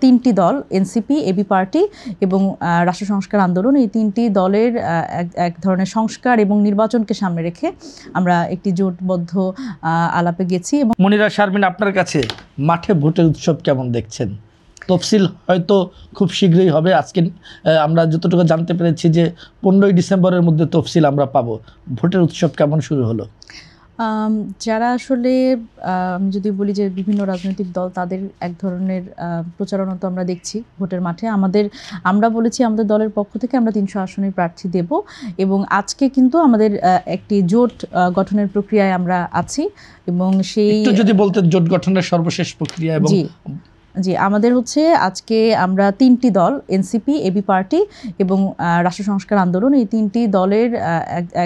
তিনটি দল NCP, AB party এবং রাষ্ট্র সংস্কার আন্দোলন, এই তিনটি দলের এক ধরনের সংস্কার এবং নির্বাচনকে সামনে রেখে আমরা একটি জোটবদ্ধ আলাপে গেছি। এবং মনিরা শারমিন, আপনার কাছে মাঠে ভোটের উৎসব কেমন দেখছেন? তফসিল হয়তো খুব শীঘ্রই হবে। আজকে আমরা যতটুকু জানতে পেরেছি যে 15ই ডিসেম্বরের মধ্যে তফসিল আমরা পাবো। ভোটের উৎসব কেমন শুরু হলো? যারা আসলে আমি যদি বলি যে বিভিন্ন রাজনৈতিক দল তাদের এক ধরনের প্রচারণা তো আমরা দেখছি ভোটের মাঠে। আমরা বলেছি আমাদের দলের পক্ষ থেকে আমরা 300 আসনের প্রার্থী দেব এবং আজকে কিন্তু আমাদের একটি জোট গঠনের প্রক্রিয়ায় আমরা আছি এবং সেই যদি বলতে জোট গঠনের সর্বশেষ প্রক্রিয়া এবং জি আমাদের হচ্ছে আজকে আমরা তিনটি দল এনসিপি, এবি পার্টি এবং রাষ্ট্র সংস্কার আন্দোলন, এই তিনটি দলের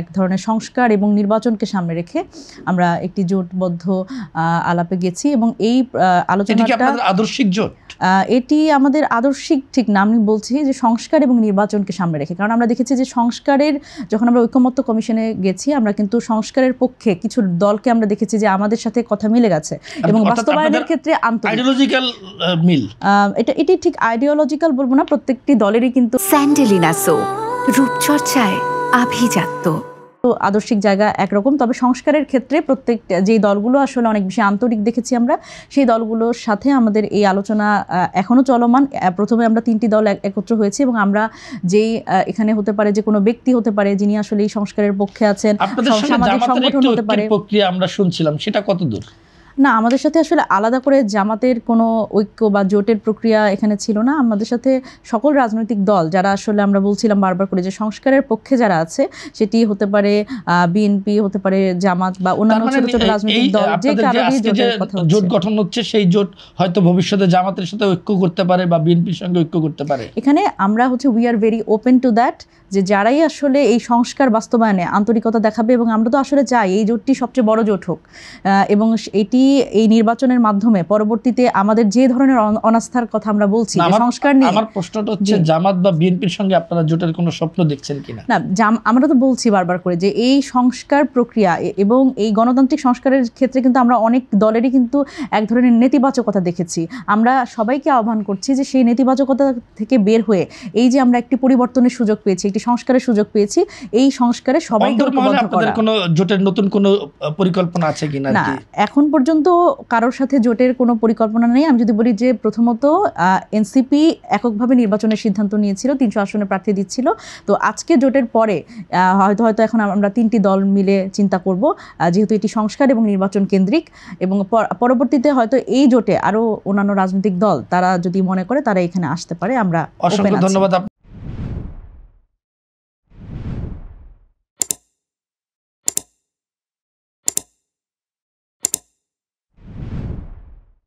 এক ধরনের সংস্কার এবং নির্বাচনকে সামনে রেখে আমরা একটি জোটবদ্ধ আলাপে গেছি এবং এই আলোচনাটা আদর্শিক জোট, এটি আমাদের আদর্শিক ঠিক না, আমি বলছি যে সংস্কার এবং নির্বাচনকে সামনে রেখে। কারণ আমরা দেখেছি যে সংস্কারের যখন আমরা ঐকমত্য কমিশনে গেছি আমরা কিন্তু সংস্কারের পক্ষে কিছু দলকে আমরা দেখেছি যে আমাদের সাথে কথা মিলে গেছে এবং বাস্তবায়নের ক্ষেত্রে আইডিওলজিক্যাল মিল, এটি ঠিক আইডিওলজিক্যাল বলবো না, প্রত্যেকটি দলেরই কিন্তু স্যান্ডেলিনা সো রূপচর্চায় আভিজাত্য আদর্শিক জায়গা একরকম। তবে সংস্কারের ক্ষেত্রে প্রত্যেক যে দলগুলো আসলে অনেক বেশি আন্তরিক দেখেছি আমরা, সেই দলগুলোর সাথে আমাদের এই আলোচনা এখনও চলমান। প্রথমে আমরা তিনটি দল একত্র হয়েছি এবং আমরা যেই এখানে হতে পারে যে কোনো ব্যক্তি হতে পারে যিনি আসলে এই সংস্কারের পক্ষে আছেন, সামাজিক সংগঠন হতে পারে। প্রক্রিয়া আমরা শুনছিলাম, সেটা কতদূর? না, আমাদের সাথে আসলে আলাদা করে জামাতের কোনো ঐক্য বা জোটের প্রক্রিয়া এখানে ছিল না। আমাদের সাথে সকল রাজনৈতিক দল যারা আসলে আমরা বলছিলাম বারবার করে যে সংস্কারের পক্ষে যারা আছে, সেটি হতে পারে বিএনপি, হতে পারে জামাত বা অন্যান্য ছোট ছোট রাজনৈতিক দল, যে কারণে জোট গঠন হচ্ছে সেই জোট হয়তো ভবিষ্যতে জামাতের সাথে ঐক্য করতে পারে বা বিএনপির সঙ্গে ঐক্য করতে পারে। এখানে আমরা হচ্ছে we are very open to that, যে যারাই আসলে এই সংস্কার বাস্তবায়নে আন্তরিকতা দেখাবে এবং আমরা তো আসলে চাই এই জোটটি সবচেয়ে বড় জোট হোক এবং এটি এই নির্বাচনের মাধ্যমে পরবর্তীতে আমাদের যে ধরনের অনাস্থার কথা আমরা বলছি সংস্কার নিয়ে। আমার প্রশ্নটা হচ্ছে জামাত বা বিএনপির সঙ্গে আপনারা জোটের কোনো স্বপ্ন দেখছেন কিনা? না, আমরা তো বলছি বারবার করে যে এই সংস্কার প্রক্রিয়া এবং এই গণতান্ত্রিক সংস্কারের ক্ষেত্রে কিন্তু আমরা অনেক দলেরই কিন্তু এক ধরনের নেতিবাচকতা দেখেছি। আমরা সবাইকে আহ্বান করছি যে সেই নেতিবাচকতা থেকে বের হয়ে এই যে আমরা একটি পরিবর্তনের সুযোগ পেয়েছি, একটি সংস্কারের সুযোগ পেয়েছি, এই সংস্কারে সবাইকে ঐক্যবদ্ধ করা। কোনো জোটের নতুন কোনো পরিকল্পনা আছে কিনা? না, এখন পর্যন্ত কারোর সাথে জোটের কোনো পরিকল্পনা নেই। আমি যদি বলি যে প্রথমত এনসিপি এককভাবে নির্বাচনের সিদ্ধান্ত নিয়েছিল, 300 আসনে প্রার্থী দিচ্ছিল। তো আজকে জোটের পরে হয়তো এখন আমরা তিনটি দল মিলে চিন্তা করব, যেহেতু এটি সংস্কার এবং নির্বাচন কেন্দ্রিক, এবং পরবর্তীতে হয়তো এই জোটে আরও অন্যান্য রাজনৈতিক দল তারা যদি মনে করে তারা এখানে আসতে পারে। আমরা অসংখ্য ধন্যবাদ।